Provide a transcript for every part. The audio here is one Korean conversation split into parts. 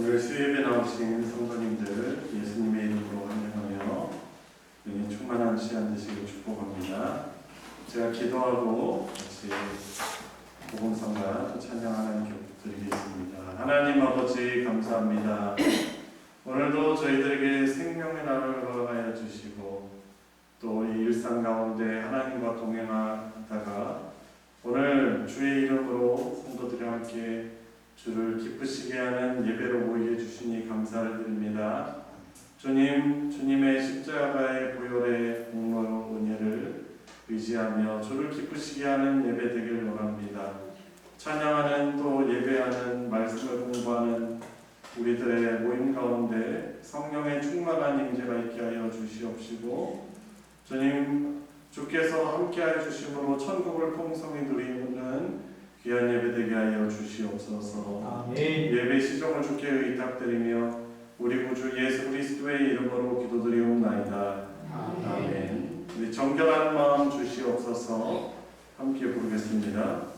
오늘 수요예배 나오신 성도님들 예수님의 이름으로 환영하며 은혜 충만한 시간 되시길 축복합니다. 제가 기도하고 같이 복음성가 찬양 하나님께 드리겠습니다. 하나님 아버지 감사합니다. 오늘도 저희들에게 생명의 날을 허락하여 주시고 또 이 일상 가운데 하나님과 동행하다가 오늘 주의 이름으로 성도들과 함께 주를 기쁘시게 하는 예배로 모이게 해주시니 감사를 드립니다. 주님, 주님의 십자가의 보혈의 공로 은혜를 의지하며 주를 기쁘시게 하는 예배 되길 원합니다. 찬양하는 또 예배하는 말씀을 공부하는 우리들의 모임 가운데 성령의 충만한 임재가 있게 하여 주시옵시고 주님, 주께서 함께하여 주심으로 천국을 풍성히 누리는 귀한 예배 되게 하여 주시옵소서. 아멘. 예배 시종을 주께 의탁드리며 우리 구주 예수 그리스도의 이름으로 기도드리옵나이다. 아멘. 우리 정결한 마음 주시옵소서. 함께 부르겠습니다.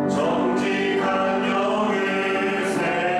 정직한 영을 세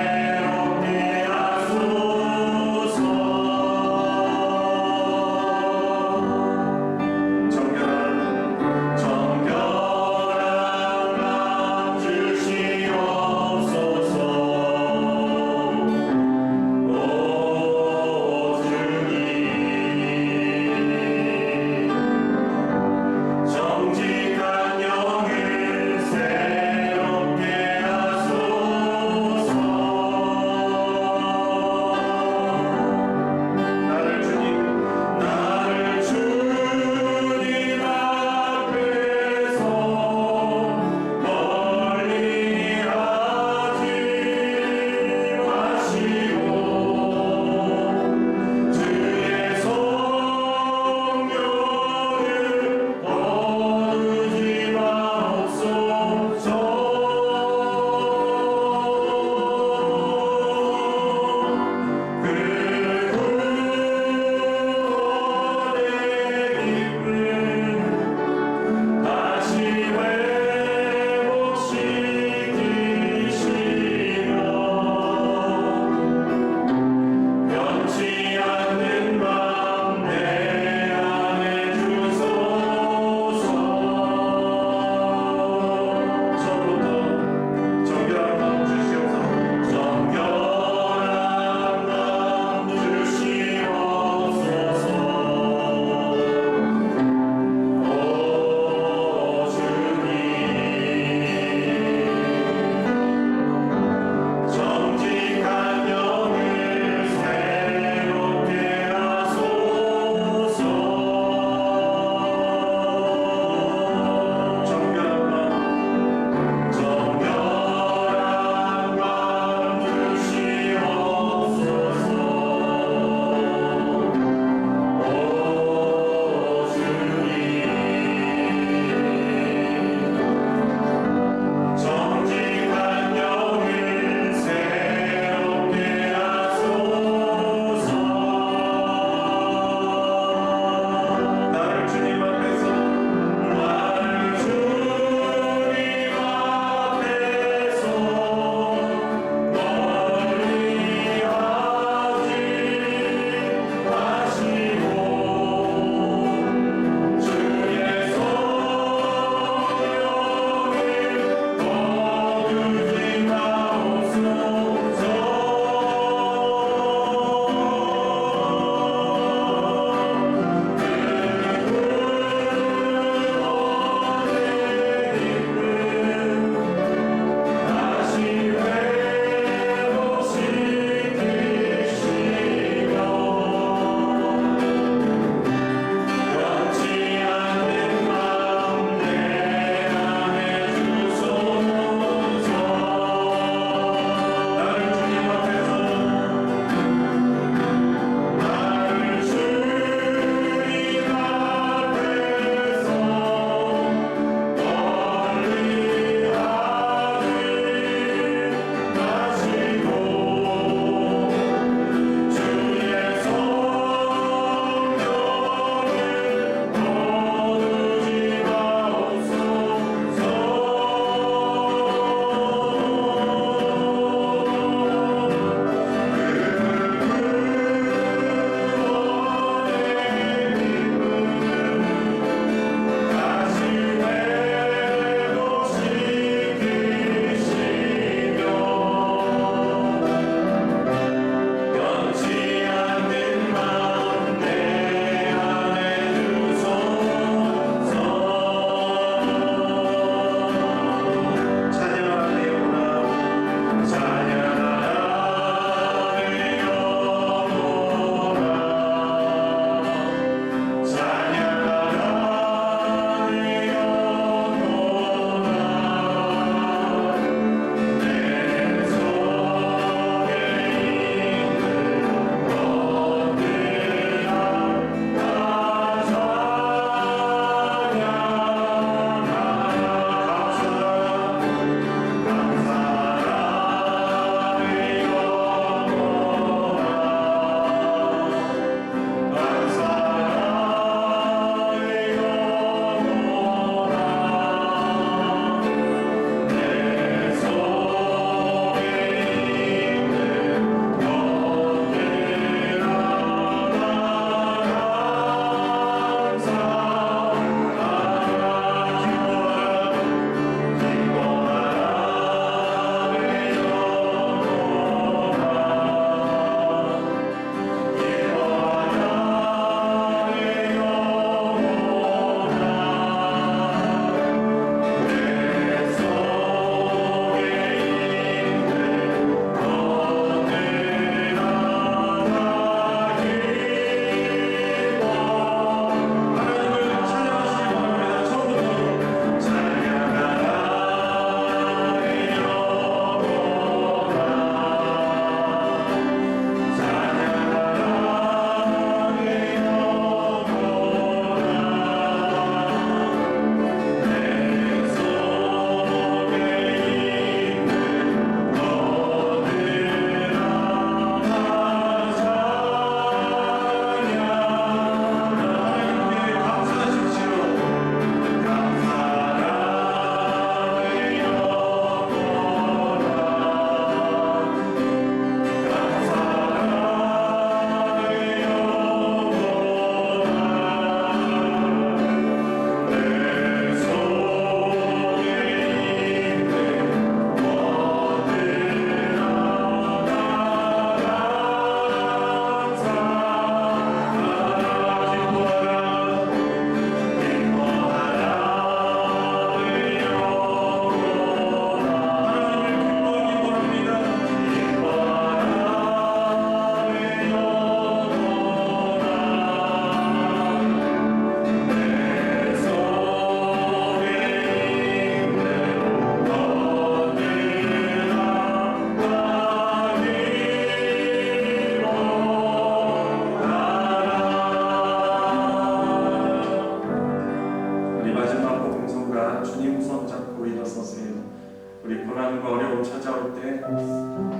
우리 고난과 어려움 찾아올 때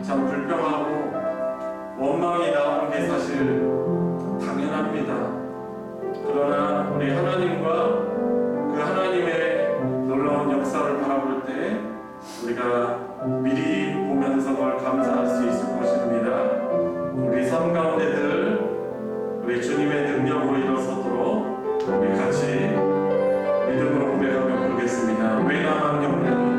참 불평하고 원망이 나오는 게 사실 당연합니다. 그러나 우리 하나님과 그 하나님의 놀라운 역사를 바라볼 때 우리가 미리 보면서 그걸 감사할 수 있을 것입니다. 우리 삶 가운데들 우리 주님의 능력으로 일어서도록 우리 같이 믿음으로 고백하며 부르겠습니다. 왜 나만 겪는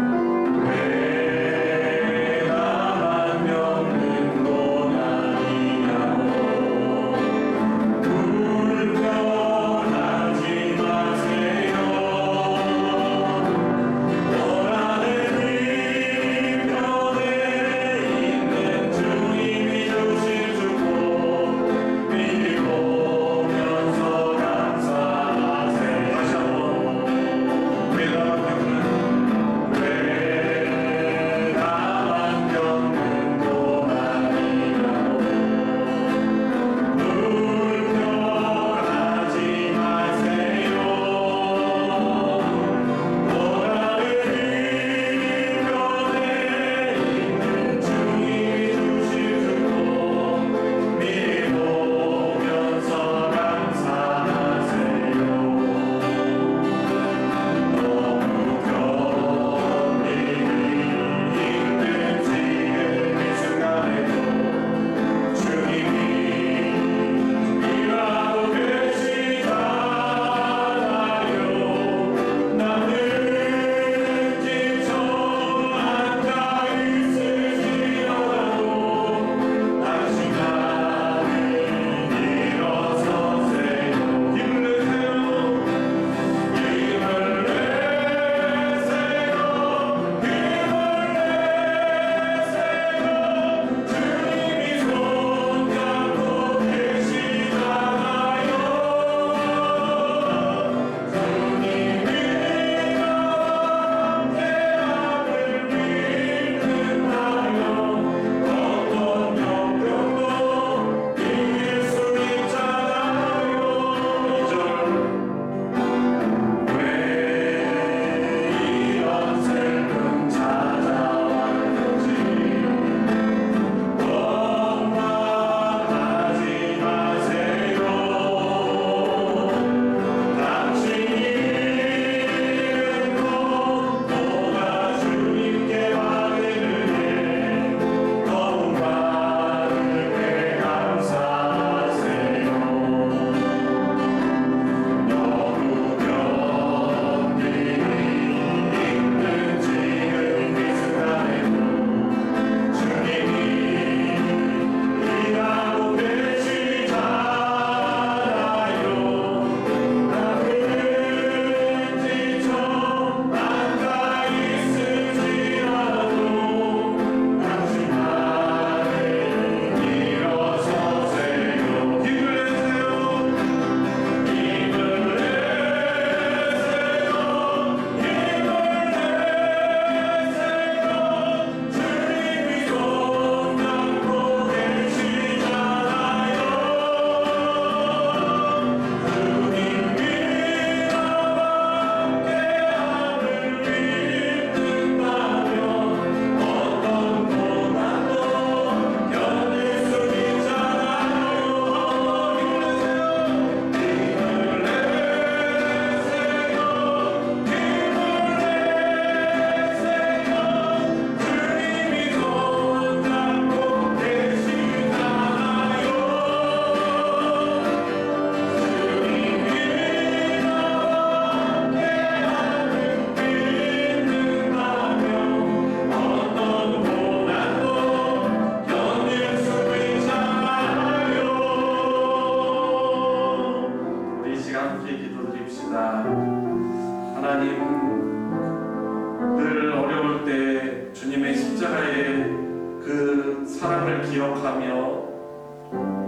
사랑을 기억하며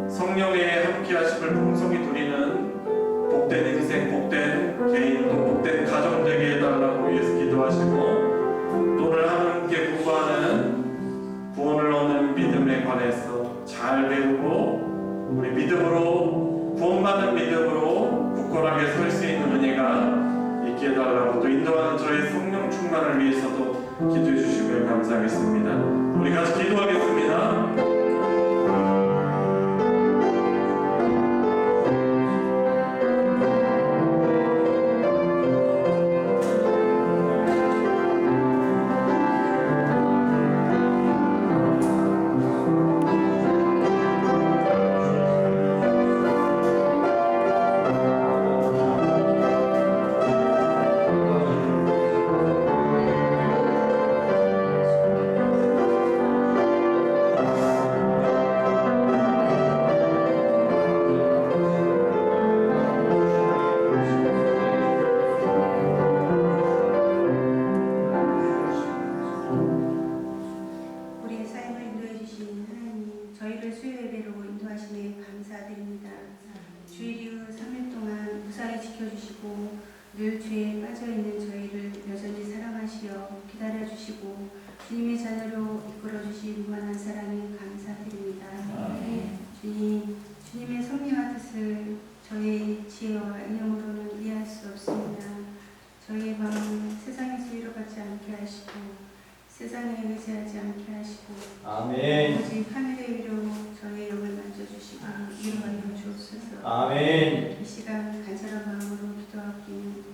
성령의 함께하심을 풍성히 누리는 복된 인생, 복된 개인, 또 복된 가정 되게 해달라고 위해서 기도하시고, 또 오늘 함께 공부하는 구원을 얻는 믿음에 관해서 잘 배우고 우리 믿음으로, 구원받는 믿음으로 굳건하게 설 수 있는 은혜가 있게 해달라고, 또 인도하는 저의 성령 충만을 위해서도 기도해 주시면 감사하겠습니다. 우리 같이 기도하겠습니다. 우리의 삶을 인도해 주신 하나님, 저희를 수요 예배로 인도하시니 감사드립니다. 주일 이후 3일 동안 무사히 지켜주시고 늘 죄에 빠져있는 저희를 여전히 사랑하시어 기다려주시고 주님의 자녀로 이끌어주신 무한한 사랑에 감사드립니다. 주님, 주님의 섭리와 뜻을 저희의 지혜와 이념으로는 이해할 수 없습니다. 저희의 마음을 세상에서 위로받지 않게 하시고 세상에 의지하지 않게 하시고 아멘. 오직 하늘의 위로 저희의 영을 만져주시고 위로하여 주옵소서. 아멘. 이 시간 간절한 마음으로 기도하기는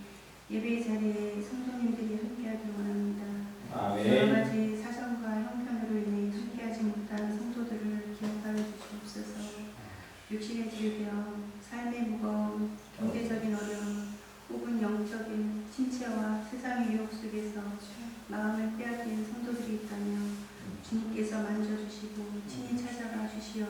예배 자리에 성도님들이 함께하길 원합니다. 여러 아멘. 가지 사정과 형편으로 인해 함께하지 못한 성도들을 기억하여 주옵소서. 육신의 질병, 삶의 무거움, 경제적인 어려움, 혹은 영적인 침체와 세상의 유혹 속에서 마음을 빼앗긴 성도들이 있다면 주님께서 만져주시고 친히 찾아가 주시어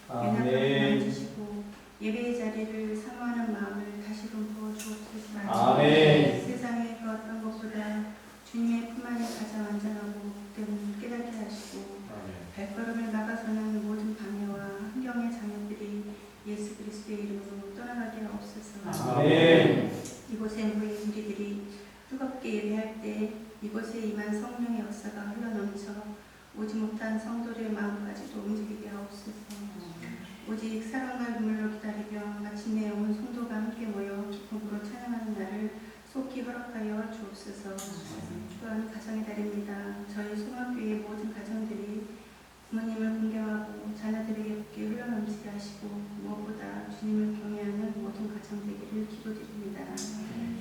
연약함을 아멘. 만지시고 예배의 자리를 사모하는 마음을 다시금 부어주옵소서. 아멘. 세상의 그 어떤 것보다 주님의 품 안이 가장 안전하고 복됨을 깨닫게 하시고 발걸음을 막아서는 모든 방해와 환경의 장애들이 예수 그리스도의 이름으로 떠나가게 하옵소서. 아멘. 이곳에 모인 우리들이 뜨겁게 예배할 때 이곳에 임한 성령의 역사가 흘러넘쳐 오지 못한 성도들의 마음까지도 움직이게 하옵소서. 오직 사랑과 눈물로 기다리며 마침내 온 성도가 함께 모여 기쁨으로 찬양하는 날을 속히 허락하여 주옵소서. 또한 가정의 달입니다. 저희 소망교회의 모든 가정들이 부모님을 공경하고 자녀들에게 복게 흘러넘치게 하시고 무엇보다 주님을 경외하는 모든 가정 되기를 기도드립니다.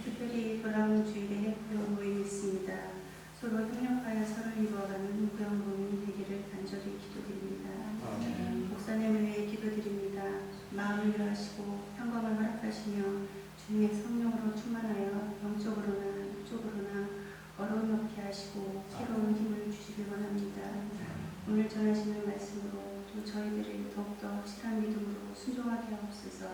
특별히 돌아오는 주일에 구역 모임이 있습니다. 서로 협력하여 서로를 이루어가는 구역 모임이 되기를 간절히 기도드립니다. 목사님을 위해 기도드립니다. 마음을 위로하시고 평강을 허락하시며 주님의 성령으로 충만하여 영적으로나 육적으로나 어려움 없게 하시고 새로운 힘을 주시길 원합니다. 오늘 전하시는 말씀으로 또 저희들을 더욱더 확실한 믿음으로 순종하게 하옵소서.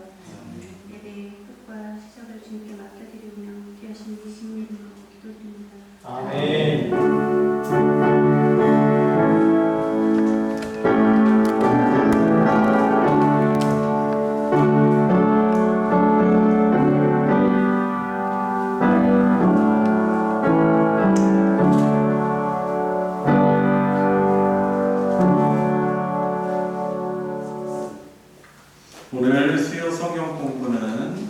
예배의 끝과 시작을 주님께 맡겨드리며 귀하신 예수님 이름으로 기도드립니다. 아멘. 오늘 수요 성경 공부는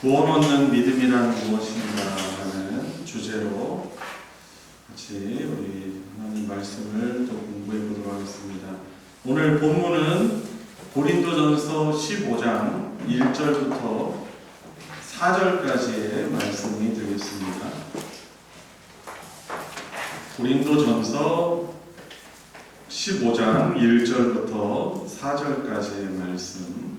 구원 얻는 믿음이란 무엇인가 하는 주제로 같이 우리 하나님 말씀을 또 공부해 보도록 하겠습니다. 오늘 본문은 고린도전서 15장 1절부터 4절까지의 말씀이 되겠습니다. 고린도전서 15장 1절부터 4절까지의 말씀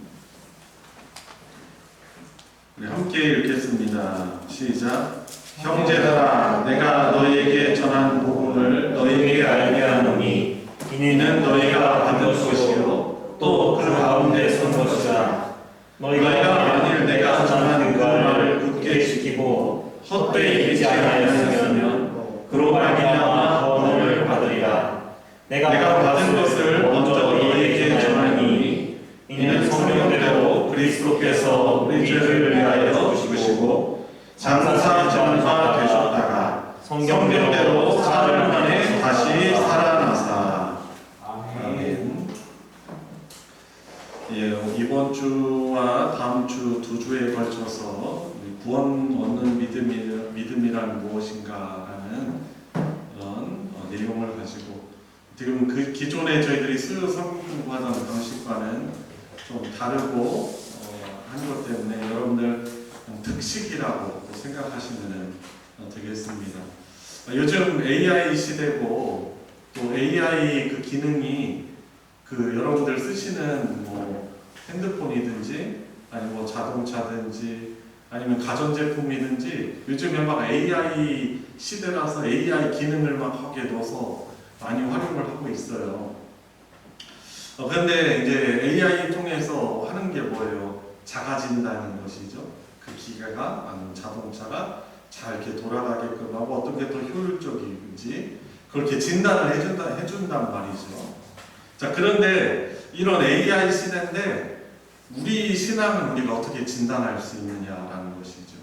우리 함께 읽겠습니다. 시작. 형제들아, 내가 너희에게 전한 복음을 너희에게 알게 하노니 이는 너희가 받은 것이요 또 그 가운데 선 것이라. 너희가 만일 내가 전한 그 말을 굳게 지키고 헛되이 믿지 아니하였으면 그로 말미암아 구원을 받으리라. 내가 받은 것을 먼저 너희에게 전하니 이는 성령대로 그리스도께서 우리 죄를 위하여 죽으시고 장사 전파 되셨다가 성령대로 사흘 만에 다시 살아나사. 아멘. 예, 이번 주와 다음 주 두 주에 걸쳐서 구원 얻는 믿음이란 무엇인가 라는 내용을 가지고 지금 그 기존에 저희들이 성경 공부하던 방식과는 좀 다르고 한 것 때문에 여러분들 특식이라고 생각하시면 되겠습니다. 요즘 AI 시대고 또 AI 그 기능이 그 여러분들 쓰시는 뭐 핸드폰이든지 아니면 뭐 자동차든지 아니면 가전제품이든지 요즘에 막 AI 시대라서 AI 기능을 막 하게 넣어서 많이 활용을 하고 있어요. 그런데 이제 AI 통해서 하는 게 뭐예요? 작아진다는 것이죠. 그 기계가 아니면 자동차가 잘 이렇게 돌아가게끔 하고 어떤 게 더 효율적인지 그렇게 진단을 해준단 말이죠. 자, 그런데 이런 AI 시대인데 우리 신앙은 우리가 어떻게 진단할 수 있느냐라는 것이죠.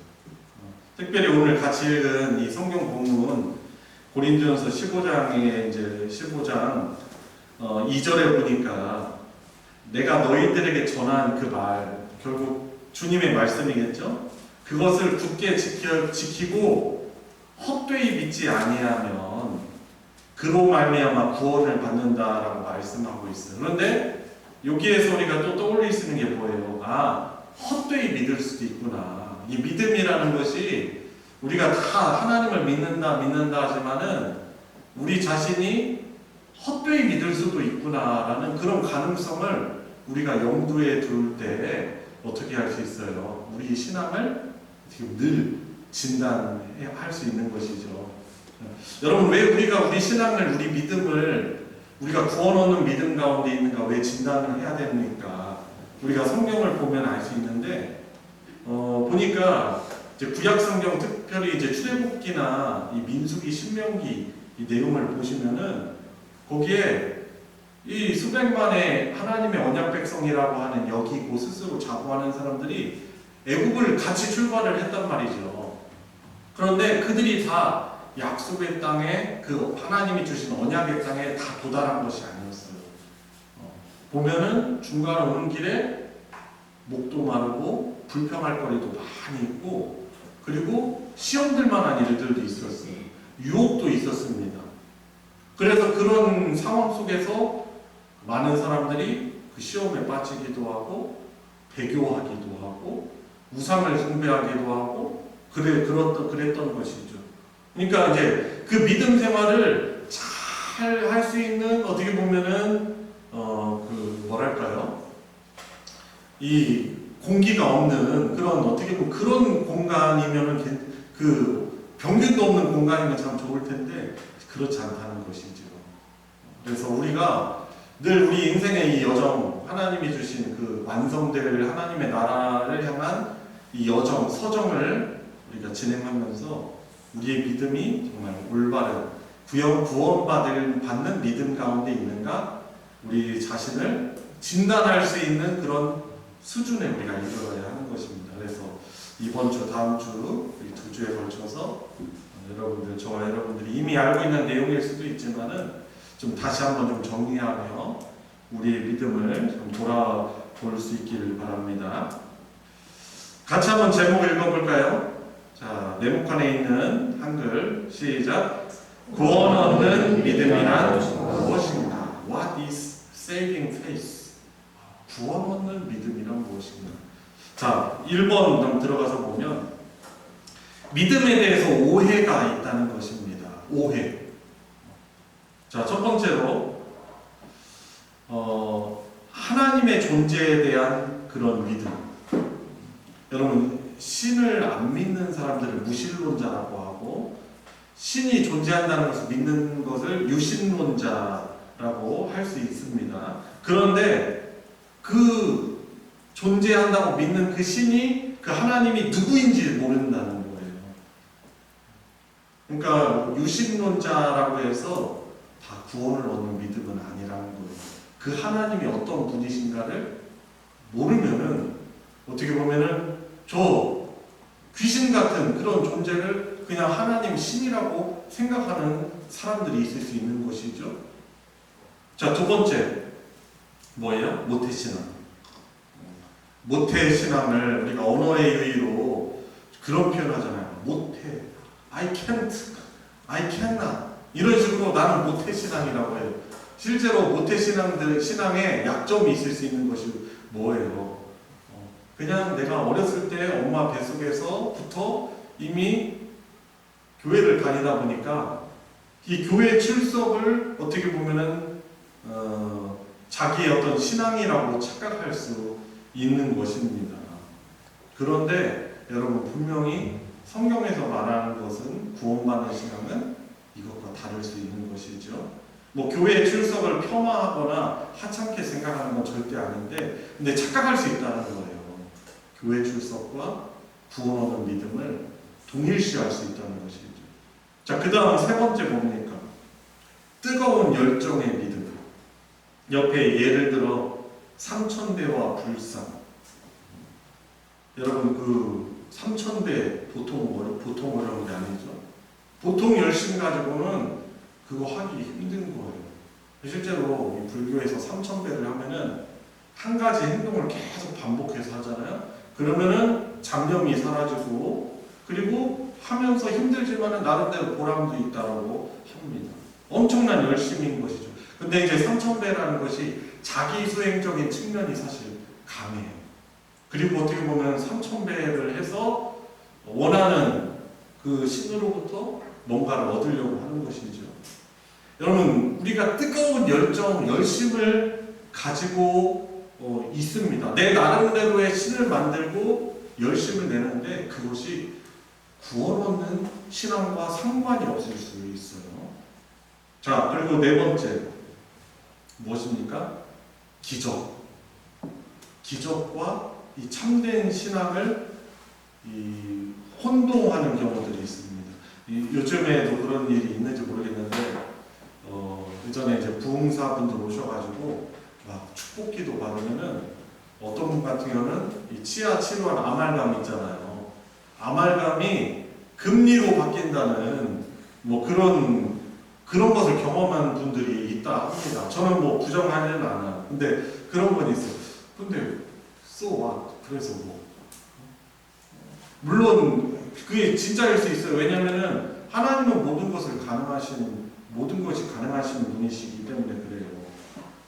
특별히 오늘 같이 읽은 이 성경 본문 고린도전서 15장에 이제 15장 2절에 보니까 내가 너희들에게 전한 그 말 결국 주님의 말씀이겠죠. 그것을 굳게 지키고 헛되이 믿지 아니하면 그로 말미암아 구원을 받는다라고 말씀하고 있어요. 그런데 여기에서 우리가 또 떠올릴 수 있는 게 뭐예요? 아, 헛되이 믿을 수도 있구나. 이 믿음이라는 것이 우리가 다 하나님을 믿는다 하지만은 우리 자신이 헛되이 믿을 수도 있구나라는 그런 가능성을 우리가 염두에 둘 때 어떻게 할 수 있어요? 우리 신앙을 지금 늘 진단할 수 있는 것이죠. 여러분, 왜 우리가 우리 신앙을, 우리 믿음을 우리가 구원 얻는 믿음 가운데 있는가 왜 진단을 해야 됩니까? 우리가 성경을 보면 알 수 있는데 보니까 이제 구약 성경 특별히 이제 출애굽기나 이 민수기, 신명기 이 내용을 보시면은 거기에 이 수백만의 하나님의 언약 백성이라고 하는 여기고 스스로 자부하는 사람들이 애굽을 같이 출발을 했단 말이죠. 그런데 그들이 다 약속의 땅에 그 하나님이 주신 언약의 땅에 다 도달한 것이 아니었어요. 보면은 중간 오는 길에 목도 마르고 불평할 거리도 많이 있고 그리고 시험들 만한 일들도 있었어요. 유혹도 있었습니다. 그래서 그런 상황 속에서 많은 사람들이 그 시험에 빠지기도 하고 배교하기도 하고 우상을 숭배하기도 하고 그랬던 것이죠. 그러니까 이제 그 믿음 생활을 잘 할 수 있는 어떻게 보면은 그 뭐랄까요? 이 공기가 없는 그런 어떻게 보면 그런 공간이면은 그 병균도 없는 공간이면 참 좋을 텐데 그렇지 않다는 것이죠. 그래서 우리가 늘 우리 인생의 이 여정, 하나님이 주신 그 완성될 하나님의 나라를 향한 이 여정, 서정을 우리가 진행하면서 우리의 믿음이 정말 올바른 구원받는 믿음 가운데 있는가 우리 자신을 진단할 수 있는 그런 수준에 우리가 이르러야 하는 것입니다. 그래서 이번 주, 다음 주, 이 2주에 걸쳐서 여러분들, 저와 여러분들이 이미 알고 있는 내용일 수도 있지만은 좀 다시 한번 좀 정리하며 우리의 믿음을 좀 돌아볼 수 있기를 바랍니다. 같이 한번 제목 읽어볼까요? 자, 네모칸에 있는 한글 시작. 구원 얻는 믿음이란 무엇인가? What is saving faith? 구원 얻는 믿음이란 무엇인가? 자, 1번 좀 들어가서 보면 믿음에 대해서 오해가 있다는 것입니다. 오해. 자, 첫 번째로 하나님의 존재에 대한 그런 믿음. 여러분, 신을 안 믿는 사람들을 무신론자라고 하고 신이 존재한다는 것을 믿는 것을 유신론자라고 할 수 있습니다. 그런데 그 존재한다고 믿는 그 신이 그 하나님이 누구인지 모른다는 거예요. 그러니까 유신론자라고 해서 다 구원을 얻는 믿음은 아니라는 거예요. 그 하나님이 어떤 분이신가를 모르면은 어떻게 보면은 저 귀신 같은 그런 존재를 그냥 하나님 신이라고 생각하는 사람들이 있을 수 있는 것이죠. 자, 두 번째 뭐예요? 모태신앙. 모태신앙을 우리가 언어의 유의로 그런 표현하잖아요. 못해, I can't, I cannot 이런 식으로 나는 모태신앙이라고 해요. 실제로 모태신앙의 약점이 있을 수 있는 것이 뭐예요? 그냥 내가 어렸을 때 엄마 뱃속에서부터 이미 교회를 다니다 보니까 이 교회 출석을 어떻게 보면은 자기의 어떤 신앙이라고 착각할 수 있는 것입니다. 그런데 여러분 분명히 성경에서 말하는 것은 구원받는 신앙은 이것과 다를 수 있는 것이죠. 뭐 교회 출석을 폄하하거나 하찮게 생각하는 건 절대 아닌데, 근데 착각할 수 있다는 거예요. 교회 출석과 구원 얻는 믿음을 동일시할 수 있다는 것이죠. 자, 그 다음 세 번째 뭡니까? 뜨거운 열정의 믿음. 옆에 예를 들어 삼천배와 불상. 여러분 그 삼천배 보통 어려운 게 아니죠. 보통 열심 가지고는 그거 하기 힘든 거예요. 실제로 이 불교에서 삼천배를 하면은 한 가지 행동을 계속 반복해서 하잖아요. 그러면은 잡념이 사라지고, 그리고 하면서 힘들지만은 나름대로 보람도 있다라고 합니다. 엄청난 열심인 것이죠. 근데 이제 삼천배라는 것이 자기 수행적인 측면이 사실 강해요. 그리고 어떻게 보면 삼천배를 해서 원하는 그 신으로부터 뭔가를 얻으려고 하는 것이죠. 여러분, 우리가 뜨거운 열정, 열심을 가지고 있습니다. 내 나름대로의 신을 만들고 열심을 내는데 그것이 구원 얻는 신앙과 상관이 없을 수 있어요. 자, 그리고 네 번째 무엇입니까? 기적. 기적과 이 참된 신앙을 혼동하는 경우들이 있습니다. 요즘에도 그런 일이 있는지 모르겠는데 예전에 이제 부흥사분들 오셔가지고 막 축복기도 받으면은 어떤 분 같은 경우는 이 치아 치료한 아말감 있잖아요. 아말감이 금리로 바뀐다는 뭐 그런 것을 경험한 분들이 있다 합니다. 저는 뭐 부정하지는 않아요. 근데 그런 건 있어요. 근데 so what? 그래서 뭐 물론 그게 진짜일 수 있어요. 왜냐면은 하나님은 모든 것이 가능하신 분이시기 때문에 그래요.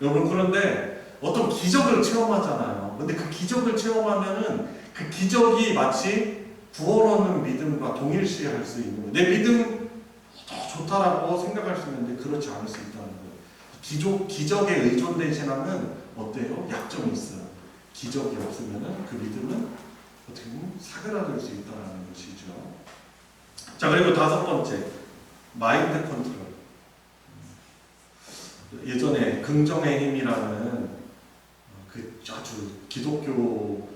여러분, 그런데 어떤 기적을 체험하잖아요. 근데 그 기적을 체험하면은 그 기적이 마치 구원 얻는 믿음과 동일시할 수 있는 거예요. 내 믿음 더 좋다라고 생각할 수 있는데 그렇지 않을 수 있다는 거예요. 기적에 의존된 신앙은 어때요? 약점이 있어요. 기적이 없으면은 그 믿음은 어떻게 보면 사그라들 수 있다는 것이죠. 자, 그리고 다섯 번째, 마인드 컨트롤. 예전에 긍정의 힘이라는 그 아주 기독교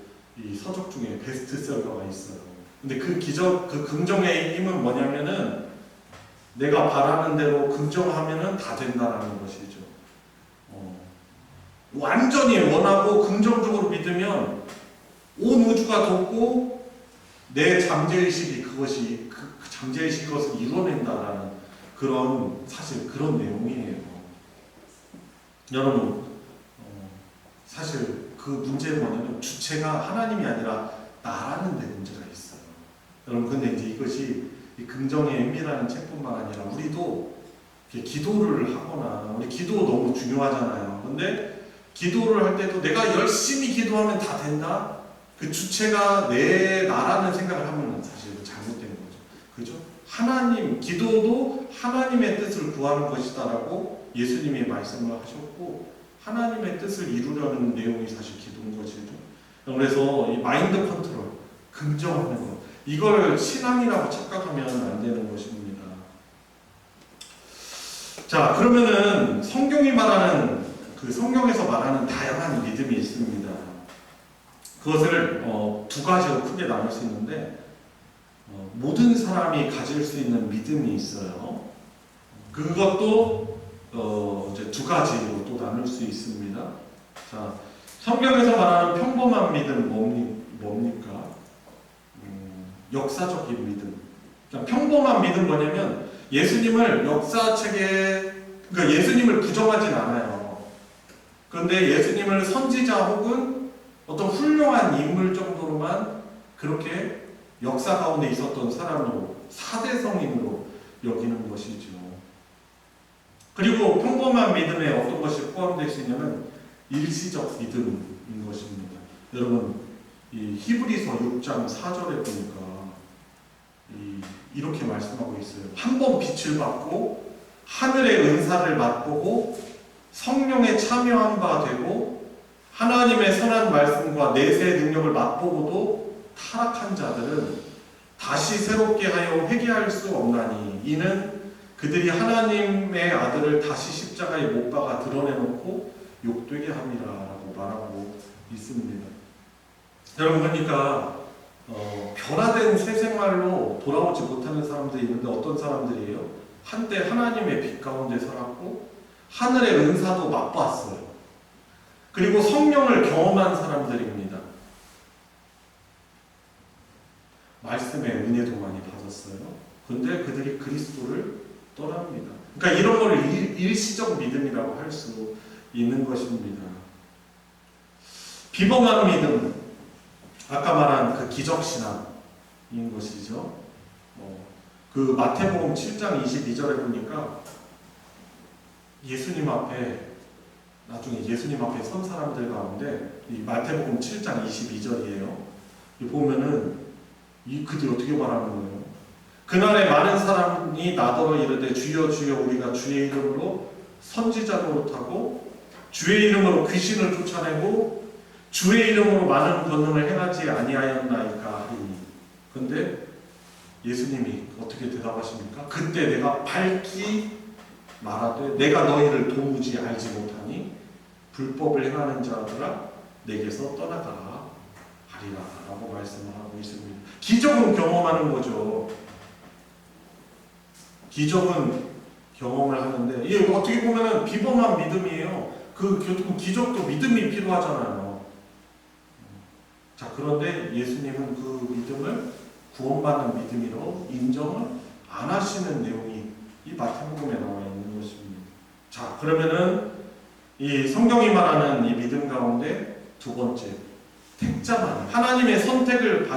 이 서적 중에 베스트셀러가 있어요. 근데 그 긍정의 힘은 뭐냐면은 내가 바라는 대로 긍정하면은 다 된다라는 것이죠. 완전히 원하고 긍정적으로 믿으면 온 우주가 덮고 내 잠재의식이 그것이 그 잠재의식 것을 이뤄낸다라는 사실 그런 내용이에요. 여러분, 사실 그 문제는 뭐냐면 주체가 하나님이 아니라 나라는 데 문제가 있어요. 여러분, 근데 이제 이것이 이 긍정의 의미라는 책뿐만 아니라 우리도 기도를 하거나 우리 기도 너무 중요하잖아요. 근데 기도를 할 때도 내가 열심히 기도하면 다 된다? 그 주체가 내 나라는 생각을 하면 사실 잘못된 거죠. 그죠? 기도도 하나님의 뜻을 구하는 것이다라고 예수님이 말씀을 하셨고, 하나님의 뜻을 이루려는 내용이 사실 기도인 것이죠. 그래서 이 마인드 컨트롤, 긍정하는 것, 이걸 신앙이라고 착각하면 안 되는 것입니다. 자, 그러면은 성경에서 말하는 다양한 믿음이 있습니다. 그것을 두 가지로 크게 나눌 수 있는데, 모든 사람이 가질 수 있는 믿음이 있어요. 그것도 이제 두 가지로 또 나눌 수 있습니다. 자, 성경에서 말하는 평범한 믿음 뭡니까? 역사적인 믿음. 그러니까 평범한 믿음 뭐냐면 예수님을 그러니까 예수님을 부정하진 않아요. 그런데 예수님을 선지자 혹은 어떤 훌륭한 인물 정도로만 그렇게 역사 가운데 있었던 사람으로, 사대 성인으로 여기는 것이죠. 그리고 평범한 믿음에 어떤 것이 포함되어 있냐면 일시적 믿음인 것입니다. 여러분 이 히브리서 6장 4절에 보니까 이렇게 말씀하고 있어요. 한 번 빛을 받고 하늘의 은사를 맛보고 성령에 참여한 바 되고 하나님의 선한 말씀과 내세의 능력을 맛보고도 타락한 자들은 다시 새롭게 하여 회개할 수 없나니 이는 그들이 하나님의 아들을 다시 십자가에 못 박아 드러내놓고 욕되게 함이라 라고 말하고 있습니다. 여러분 그러니까 변화된 새 생활로 돌아오지 못하는 사람들이 있는데 어떤 사람들이에요? 한때 하나님의 빛 가운데 살았고 하늘의 은사도 맛봤어요. 그리고 성령을 경험한 사람들입니다. 말씀의 은혜도 많이 받았어요. 그런데 그들이 그리스도를 떠납니다. 그러니까 이런 걸 일시적 믿음이라고 할 수 있는 것입니다. 비범한 믿음, 아까 말한 그 기적신앙인 것이죠. 그 마태복음 7장 22절에 보니까 예수님 앞에 나중에 예수님 앞에 선 사람들 가운데 이 마태복음 7장 22절이에요. 보면은 그들이 어떻게 말하는 거예요? 그날에 많은 사람이 나더러 이르되 주여 주여 우리가 주의 이름으로 선지자 노릇하고 주의 이름으로 귀신을 쫓아내고 주의 이름으로 많은 권능을 행하지 아니하였나이까 하니. 그런데 예수님이 어떻게 대답하십니까? 그때 내가 밝히 말하되 내가 너희를 도무지 알지 못하니 불법을 행하는 자들아 내게서 떠나가라 하리라 라고 말씀을 하고 있습니다. 기적은 경험하는 거죠. 기적은 경험을 하는데 이게 어떻게 보면 비범한 믿음이에요. 그 기적도 믿음이 필요하잖아요. 자, 그런데 예수님은 그 믿음을 구원받는 믿음으로 인정을 안 하시는 내용이 이 마태복음에 나와 있는 것입니다. 자, 그러면은 이 성경이 말하는 이 믿음 가운데 두 번째, 택자만, 하나님의 선택을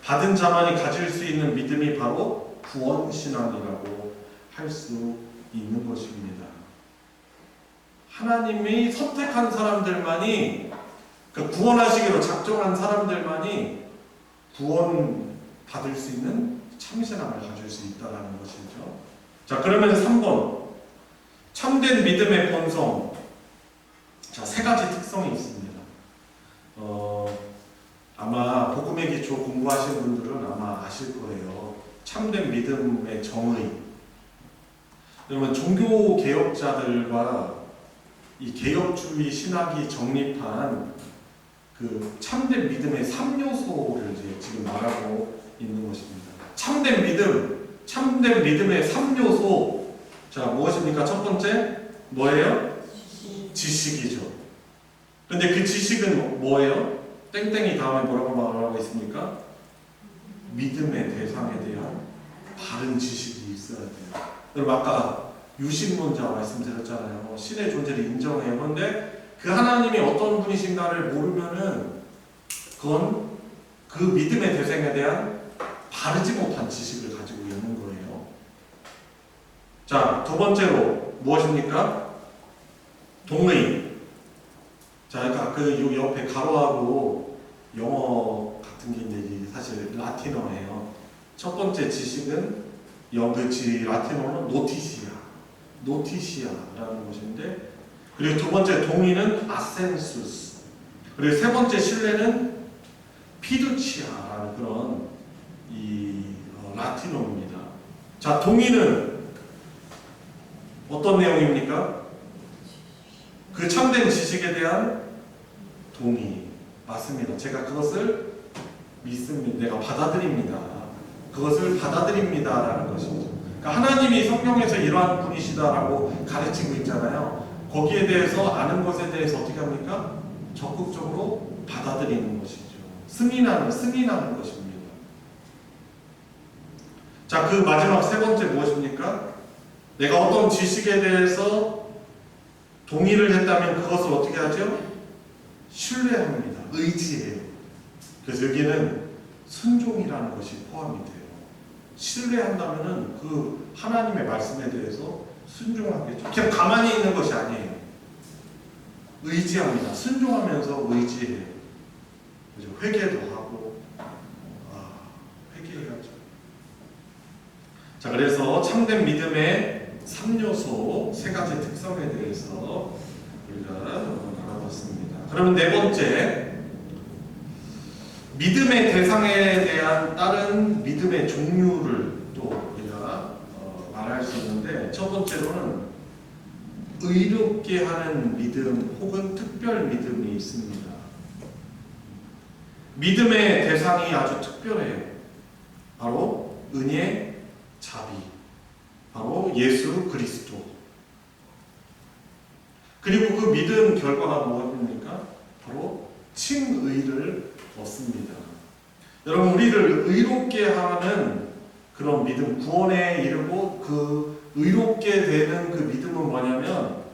받은 자만이 가질 수 있는 믿음이 바로 구원신앙이라고 할 수 있는 것입니다. 하나님이 선택한 사람들만이, 그 구원하시기로 작정한 사람들만이 구원 받을 수 있는 참신함을 가질 수 있다는 것이죠. 자, 그러면 3번, 참된 믿음의 본성. 자, 세 가지 특성이 있습니다. 아마 복음의 기초 공부하시는 분들은 아마 아실 거예요. 참된 믿음의 정의. 여러분, 종교 개혁자들과 이 개혁주의 신학이 정립한 그 참된 믿음의 3요소를 이제 지금 말하고 있는 것입니다. 참된 믿음의 3요소. 자, 무엇입니까? 첫 번째, 뭐예요? 지식이죠. 근데 그 지식은 뭐예요? 땡땡이 다음에 뭐라고 말하고 있습니까? 믿음의 대상에 대한 바른 지식이 있어야 돼요. 여러분, 아까 유신론자 말씀드렸잖아요. 신의 존재를 인정해요. 그런데 그 하나님이 어떤 분이신가를 모르면은 그건 그 믿음의 대상에 대한 바르지 못한 지식을 가지고 있는 거예요. 자, 두 번째로 무엇입니까? 동의. 자, 그러니까 그 옆에 가로하고 영어 같은 게 이제 사실 라틴어예요. 첫 번째 지식은 라틴어는 노티시아라는 것인데, 그리고 두 번째 동의는 아센수스, 그리고 세 번째 신뢰는 피두치아라는 그런 라틴어입니다. 자, 동의는 어떤 내용입니까? 그 참된 지식에 대한 동의. 맞습니다. 제가 그것을 믿습니다. 내가 받아들입니다. 그것을 받아들입니다라는 것이죠. 그러니까 하나님이 성경에서 이러한 분이시다라고 가르치고 있잖아요. 거기에 대해서 아는 것에 대해서 어떻게 합니까? 적극적으로 받아들이는 것이죠. 승인하는 것입니다. 자, 그 마지막 세 번째 무엇입니까? 내가 어떤 지식에 대해서 동의를 했다면 그것을 어떻게 하죠? 신뢰합니다. 의지해요. 그래서 여기는 순종이라는 것이 포함이 돼요. 신뢰한다면은 그 하나님의 말씀에 대해서 순종하겠죠. 그냥 가만히 있는 것이 아니에요. 의지합니다. 순종하면서 의지해요. 그죠? 회개도 하고, 회개해야죠. 자, 그래서 참된 믿음의 3요소, 3가지 특성에 대해서 우리가 알아봤습니다. 그러면 네 번째, 믿음의 대상에 대한 다른 믿음의 종류를 또 우리가 말할 수 있는데, 첫 번째로는 의롭게 하는 믿음 혹은 특별 믿음이 있습니다. 믿음의 대상이 아주 특별해요. 바로 은혜, 자비, 바로 예수 그리스도. 그리고 그 믿음 결과가 뭐입니까? 바로 칭의를 얻습니다. 여러분, 우리를 의롭게 하는 그런 믿음, 구원에 이르고 그 의롭게 되는 그 믿음은 뭐냐면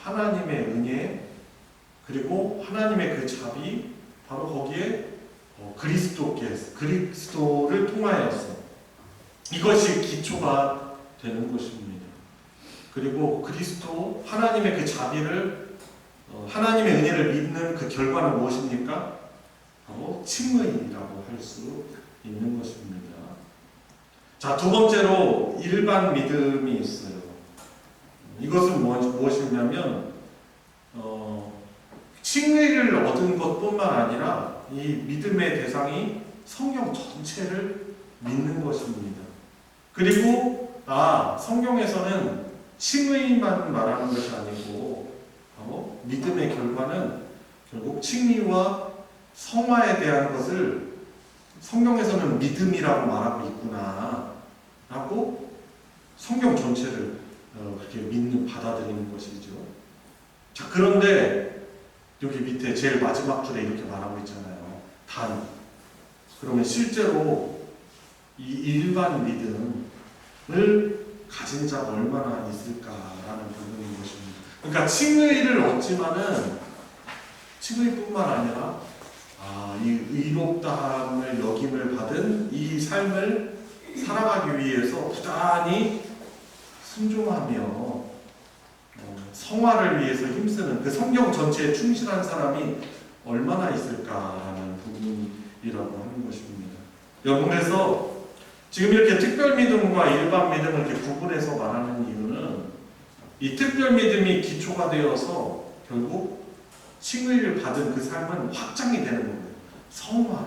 하나님의 은혜, 그리고 하나님의 그 자비, 바로 거기에 그리스도를 통하여서 이것이 기초가 되는 것입니다. 그리고 그리스도, 하나님의 그 자비를, 하나님의 은혜를 믿는 그 결과는 무엇입니까? 바로 칭의라고 할 수 있는 것입니다. 자, 두 번째로 일반 믿음이 있어요. 이것은 무엇이냐면 칭의를 얻은 것뿐만 아니라 이 믿음의 대상이 성경 전체를 믿는 것입니다. 그리고 성경에서는 칭의만 말하는 것이 아니고 바로 믿음의 결과는 결국 칭의와 성화에 대한 것을 성경에서는 믿음이라고 말하고 있구나 라고 성경 전체를 그렇게 받아들이는 것이죠. 자, 그런데 여기 밑에 제일 마지막 줄에 이렇게 말하고 있잖아요. 단. 그러면 실제로 이 일반 믿음을 가진 자가 얼마나 있을까라는 부분인 것입니다. 그러니까 칭의를 얻지만은 칭의뿐만 아니라 이 의롭다함을 여김을 받은 이 삶을 살아가기 위해서 부단히 순종하며 성화를 위해서 힘쓰는 그 성경 전체에 충실한 사람이 얼마나 있을까라는 부분이라고 하는 것입니다. 여러분, 그래서 지금 이렇게 특별 믿음과 일반 믿음을 이렇게 구분해서 말하는 이유는 이 특별 믿음이 기초가 되어서 결국 칭의를 받은 그 삶은 확장이 되는 거예요. 성화.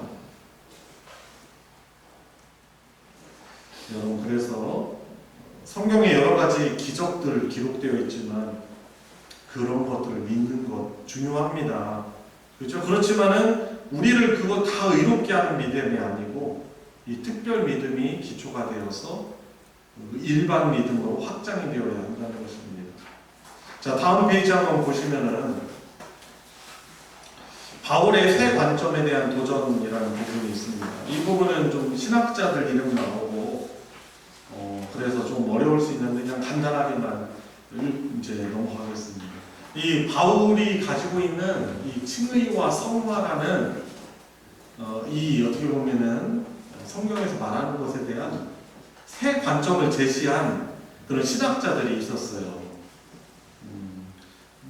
여러분, 그래서 성경에 여러 가지 기적들 기록되어 있지만 그런 것들을 믿는 것 중요합니다. 그렇죠? 그렇지만은 우리를 그거 다 의롭게 하는 믿음이 아니고 이 특별 믿음이 기초가 되어서 일반 믿음으로 확장이 되어야 한다는 것입니다. 자, 다음 페이지 한번 보시면은 바울의 새 관점에 대한 도전이라는 부분이 있습니다. 이 부분은 좀 신학자들 이름 나오고 그래서 좀 어려울 수 있는데 그냥 간단하게만 이제 넘어가겠습니다. 이 바울이 가지고 있는 이 칭의와 성화라는 이 어떻게 보면은 성경에서 말하는 것에 대한 새 관점을 제시한 그런 신학자들이 있었어요.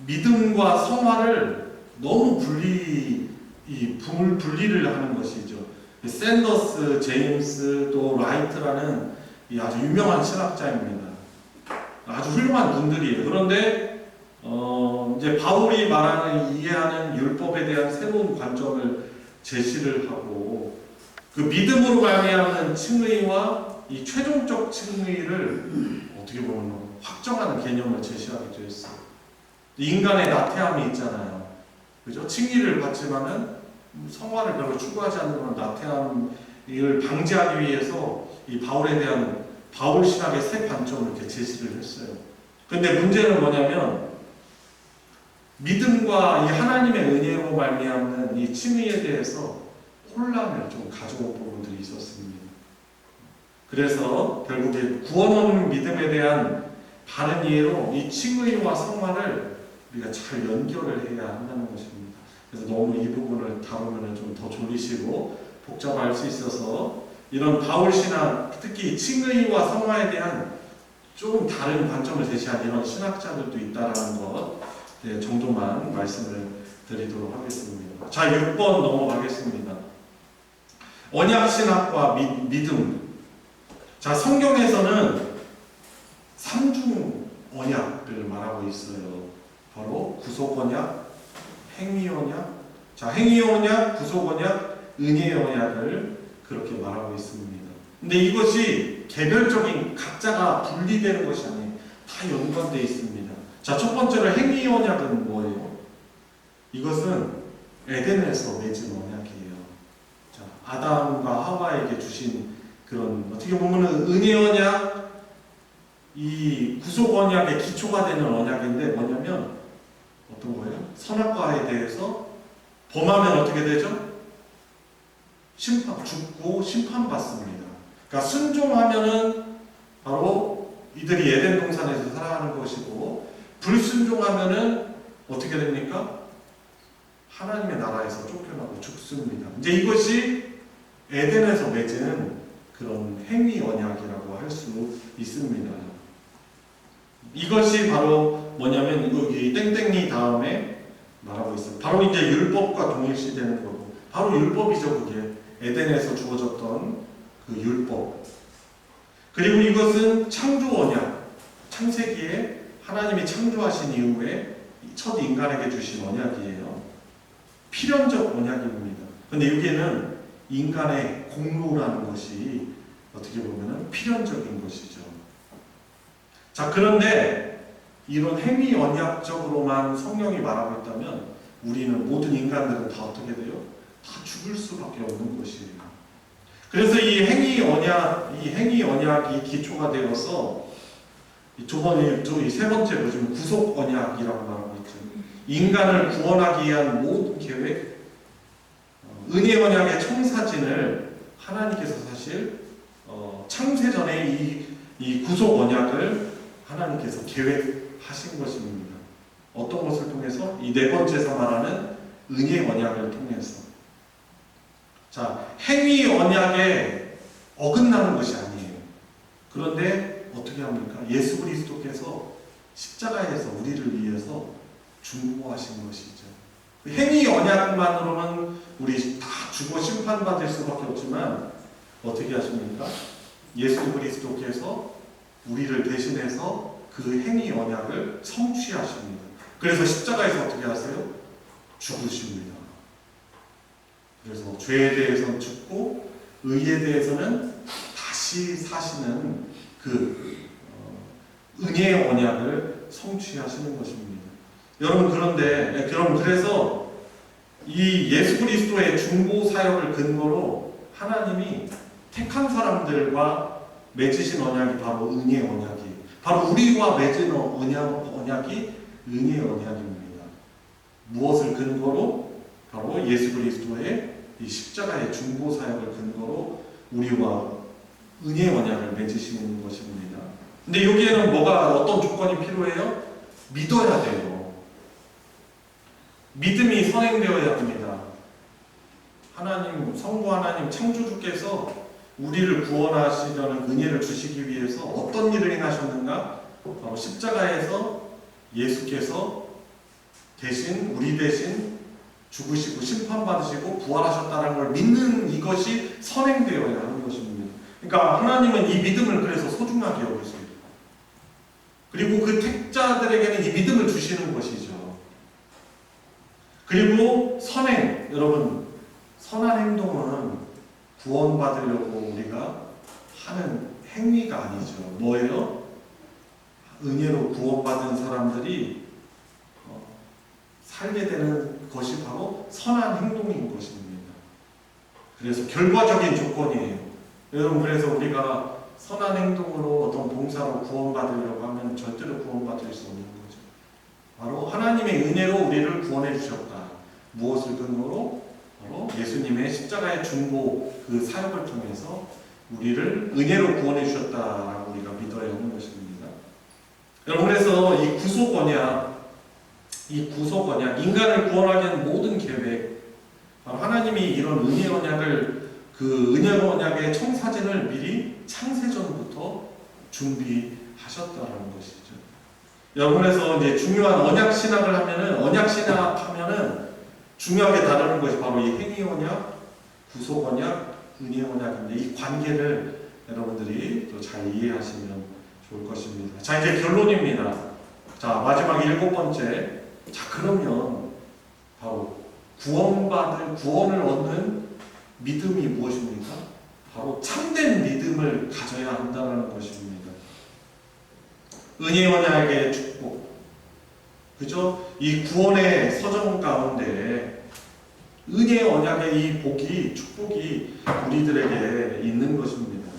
믿음과 성화를 너무 분리를 하는 것이죠. 샌더스, 제임스, 또 라이트라는 이 아주 유명한 신학자입니다. 아주 훌륭한 분들이에요. 그런데 이제 바울이 말하는 이해하는 율법에 대한 새로운 관점을 제시를 하고 그 믿음으로 말미암는 칭의와 이 최종적 칭의를 어떻게 보면 확정하는 개념을 제시하기도 했어요. 인간의 나태함이 있잖아요. 그죠? 칭의를 받지만은 성화를 별로 추구하지 않는 그런 나태함을 방지하기 위해서 이 바울에 대한 바울 신학의 새 관점을 이렇게 제시를 했어요. 근데 문제는 뭐냐면 믿음과 이 하나님의 은혜로 말미암는 이 칭의에 대해서 혼란을 좀 가져온 부분들이 있었습니다. 그래서 결국에 구원 없는 믿음에 대한 바른 이해로 이 칭의와 성화를 우리가 잘 연결을 해야 한다는 것입니다. 그래서 너무 이 부분을 다루면 좀 더 졸리시고 복잡할 수 있어서 이런 바울 신학, 특히 칭의와 성화에 대한 좀 다른 관점을 제시한 이런 신학자들도 있다라는 것 정도만 말씀을 드리도록 하겠습니다. 자, 6번 넘어가겠습니다. 언약신학과 믿음. 자, 성경에서는 3중 언약을 말하고 있어요. 바로 구속언약, 행위언약. 자, 행위언약, 구속언약, 은혜의 언약을 그렇게 말하고 있습니다. 근데 이것이 개별적인 각자가 분리되는 것이 아니에요. 다 연관되어 있습니다. 자, 첫 번째로 행위 언약은 뭐예요? 이것은 에덴에서 맺은 언약이에요. 자, 아담과 하와에게 주신 그런 어떻게 보면은 은혜 언약, 이 구속 언약의 기초가 되는 언약인데 뭐냐면 어떤 거예요? 선악과에 대해서 범하면 어떻게 되죠? 죽고 심판받습니다. 그러니까 순종하면은 바로 이들이 에덴 동산에서 살아가는 것이고, 불순종하면은 어떻게 됩니까? 하나님의 나라에서 쫓겨나고 죽습니다. 이제 이것이 에덴에서 맺은 그런 행위 언약이라고 할 수 있습니다. 이것이 바로 뭐냐면 여기 땡땡이 다음에 말하고 있어요. 바로 이제 율법과 동일시되는 거고, 바로 율법이죠. 그게 에덴에서 주어졌던 그 율법. 그리고 이것은 창조 언약, 창세기에 하나님이 창조하신 이후에 첫 인간에게 주신 언약이에요. 필연적 언약입니다. 근데 여기에는 인간의 공로라는 것이 어떻게 보면 필연적인 것이죠. 자, 그런데 이런 행위 언약적으로만 성령이 말하고 있다면 우리는 모든 인간들은 다 어떻게 돼요? 다 죽을 수밖에 없는 것이에요. 그래서 이 행위 언약이 기초가 되어서 이 세 번째 보시면 구속 언약이라고 말하고 있죠. 인간을 구원하기 위한 모든 계획, 은혜 언약의 청사진을 하나님께서 사실 창세전에 이 구속 언약을 하나님께서 계획하신 것입니다. 어떤 것을 통해서? 이 네 번째에서 말하는 은혜 언약을 통해서. 자, 행위 언약에 어긋나는 것이 아니에요. 그런데 어떻게 합니까? 예수 그리스도께서 십자가에서 우리를 위해서 중보하신 것이죠. 행위 언약만으로는 우리 다 죽어 심판받을 수밖에 없지만 어떻게 하십니까? 예수 그리스도께서 우리를 대신해서 그 행위 언약을 성취하십니다. 그래서 십자가에서 어떻게 하세요? 죽으십니다. 그래서 죄에 대해서는 죽고 의에 대해서는 다시 사시는 그 은혜의 언약을 성취하시는 것입니다. 여러분, 그래서 이 예수 그리스도의 중보 사역을 근거로 하나님이 택한 사람들과 맺으신 언약이 바로 은혜의 언약이에요. 바로 우리와 맺은 언약이 은혜의 언약입니다. 무엇을 근거로? 바로 예수 그리스도의 이 십자가의 중보 사역을 근거로 우리와 은혜의 언약을 맺으시는 것입니다. 근데 여기에는 어떤 조건이 필요해요? 믿어야 돼요. 믿음이 선행되어야 합니다. 성부 하나님 창조주께서 우리를 구원하시려는 은혜를 주시기 위해서 어떤 일을 행하셨는가? 바로 십자가에서 예수께서 우리 대신 죽으시고 심판받으시고 부활하셨다는 걸 믿는 이것이 선행되어야 하는 것입니다. 그러니까 하나님은 이 믿음을 그래서 소중하게 여기세요. 그리고 그 택자들에게는 이 믿음을 주시는 것이죠. 그리고 여러분, 선한 행동은 구원받으려고 우리가 하는 행위가 아니죠. 뭐예요? 은혜로 구원받은 사람들이 살게 되는 것이 바로 선한 행동인 것입니다. 그래서 결과적인 조건이에요. 여러분, 그래서 우리가 선한 행동으로 어떤 봉사로 구원받으려고 하면 절대로 구원받을 수 없는 거죠. 바로 하나님의 은혜로 우리를 구원해 주셨다. 무엇을 근거로? 바로 예수님의 십자가의 중보 그 사역을 통해서 우리를 은혜로 구원해 주셨다라고 우리가 믿어야 하는 것입니다. 여러분, 그래서 이 구속 언약, 인간을 구원하기 위한 모든 계획, 하나님이 이런 은혜 언약을 그 은혜 언약의 청사진을 미리 창세전부터 준비하신 하셨다는 것이죠. 여러분에서 이제 중요한 언약 신학을 하면은 언약 신학하면은 중요하게 다루는 것이 바로 이 행위 언약, 구속 언약, 은혜 언약인데 이 관계를 여러분들이 또 잘 이해하시면 좋을 것입니다. 자, 이제 결론입니다. 자, 마지막 7번째. 자, 그러면 바로 구원을 얻는 믿음이 무엇입니까? 바로 참된 믿음을 가져야 한다는 것입니다. 은혜 언약의 축복, 그죠? 이 구원의 서정 가운데 은혜 언약의 이 복이, 축복이 우리들에게 있는 것입니다.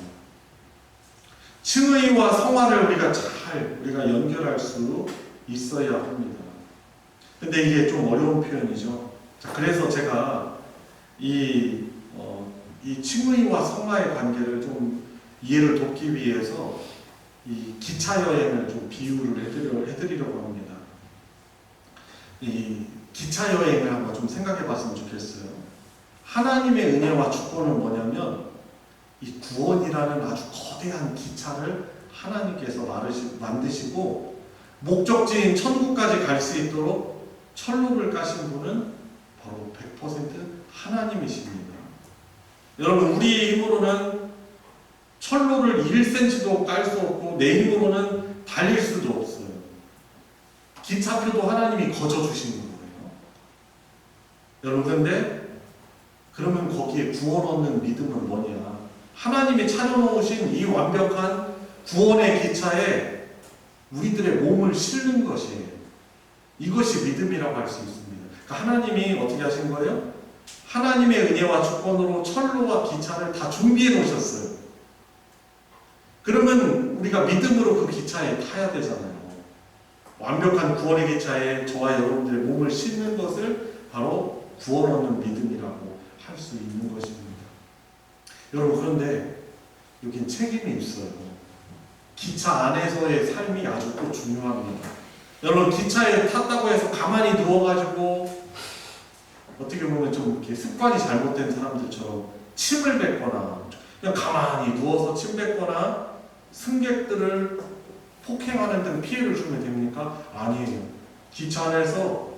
칭의와 성화를 우리가 연결할 수 있어야 합니다. 근데 이게 좀 어려운 표현이죠. 자, 그래서 제가 이 칭의와 성화의 관계를 좀 이해를 돕기 위해서 이 기차 여행을 좀 비유를 해드리려고 합니다. 이 기차 여행을 한번 좀 생각해 봤으면 좋겠어요. 하나님의 은혜와 주권은 뭐냐면 이 구원이라는 아주 거대한 기차를 하나님께서 만드시고 목적지인 천국까지 갈 수 있도록 철로를 까신 분은 바로 100% 하나님이십니다. 여러분, 우리 힘으로는 철로를 1cm도 깔 수 없고 내 힘으로는 달릴 수도 없어요. 기차표도 하나님이 거저주시는 거예요. 여러분, 근데 그러면 거기에 구원 얻는 믿음은 뭐냐? 하나님이 차려놓으신 이 완벽한 구원의 기차에 우리들의 몸을 실는 것이에요. 이것이 믿음이라고 할 수 있습니다. 그러니까 하나님이 어떻게 하신 거예요? 하나님의 은혜와 주권으로 철로와 기차를 다 준비해 놓으셨어요. 그러면 우리가 믿음으로 그 기차에 타야 되잖아요. 완벽한 구원의 기차에 저와 여러분들의 몸을 싣는 것을 바로 구원 얻는 믿음이라고 할 수 있는 것입니다. 여러분, 그런데 여긴 책임이 있어요. 기차 안에서의 삶이 아주 또 중요합니다. 여러분, 기차에 탔다고 해서 가만히 누워가지고 어떻게 보면 좀 이렇게 습관이 잘못된 사람들처럼 침을 뱉거나 그냥 가만히 누워서 침 뱉거나 승객들을 폭행하는 등 피해를 주면 됩니까? 아니에요. 기차 안에서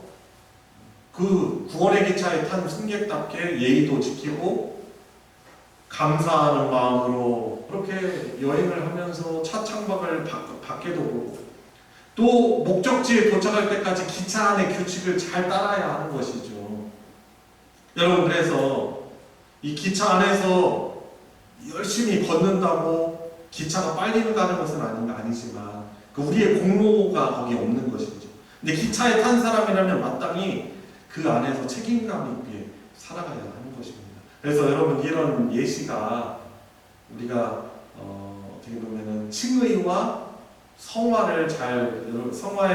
그 구원의 기차에 탄 승객답게 예의도 지키고 감사하는 마음으로 그렇게 여행을 하면서 차 창밖을 밖에도 보고 또 목적지에 도착할 때까지 기차 안의 규칙을 잘 따라야 하는 것이죠. 여러분, 그래서 이 기차 안에서 열심히 걷는다고 기차가 빨리 가는 것은 아니지만 우리의 공로가 거기 없는 것이죠. 근데 기차에 탄 사람이라면 마땅히 그 안에서 책임감 있게 살아가야 하는 것입니다. 그래서 여러분, 이런 예시가 우리가 어떻게 보면은 칭의와 성화에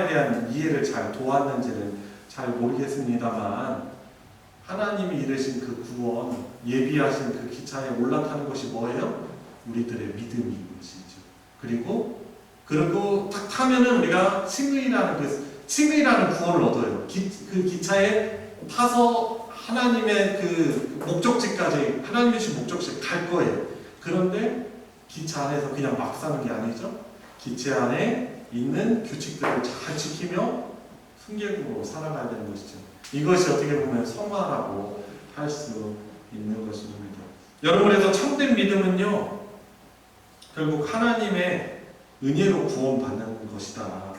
대한 이해를 잘 도왔는지는 잘 모르겠습니다만 하나님이 이르신 그 구원, 예비하신 그 기차에 올라타는 것이 뭐예요? 우리들의 믿음인 것이죠. 그리고 딱 타면은 우리가 칭의라는 구원을 얻어요. 그 기차에 타서 하나님의 그 목적지까지, 하나님이 주신 목적지에 갈 거예요. 그런데 기차 안에서 그냥 막 사는 게 아니죠. 기차 안에 있는 규칙들을 잘 지키며 승객으로 살아가야 되는 것이죠. 이것이 어떻게 보면 성화라고 할 수 있는 것입니다. 여러분에서 참된 믿음은요, 결국 하나님의 은혜로 구원받는 것이다.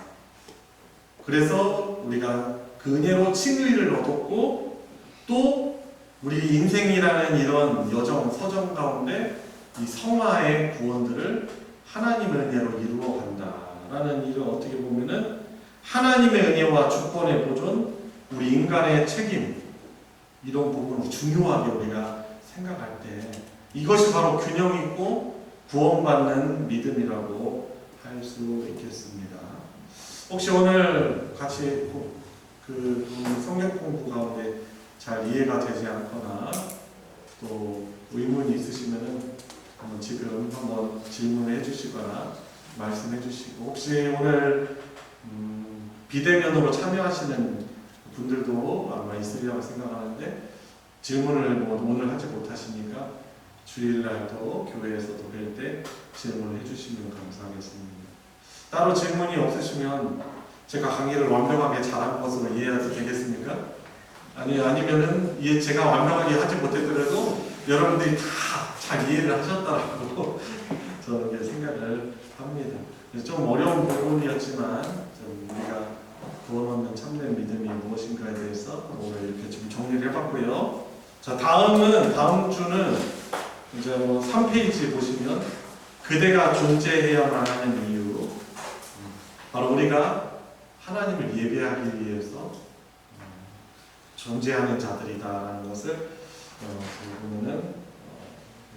그래서 우리가 그 은혜로 칭의를 얻었고 또 우리 인생이라는 이런 서정 가운데 이 성화의 구원들을 하나님의 은혜로 이루어 간다라는 일을 어떻게 보면은 하나님의 은혜와 주권의 보존, 우리 인간의 책임, 이런 부분을 중요하게 우리가 생각할 때 이것이 바로 균형 있고 구원받는 믿음이라고 할 수 있겠습니다. 혹시 오늘 같이 그 성경 공부 가운데 잘 이해가 되지 않거나 또 의문이 있으시면은 지금 한번 질문해 주시거나 말씀해 주시고, 혹시 오늘 비대면으로 참여하시는 분들도 아마 있으리라고 생각하는데 질문을 오늘 하지 못하시니까 주일날도 교회에서도 뵐 때 질문을 해주시면 감사하겠습니다. 따로 질문이 없으시면 제가 강의를 완벽하게 잘한 것으로 이해해도 되겠습니까? 아니면은 제가 완벽하게 하지 못했더라도 여러분들이 다 잘 이해를 하셨다라고 저는 이렇게 생각을 합니다. 좀 어려운 부분이었지만 좀 우리가 구원 얻는 참된 믿음이 무엇인가에 대해서 오늘 이렇게 좀 정리를 해봤고요. 자, 다음 주는 이제 3페이지 보시면 그대가 존재해야만 하는 이유, 바로 우리가 하나님을 예배하기 위해서 존재하는 자들이다라는 것을 보면은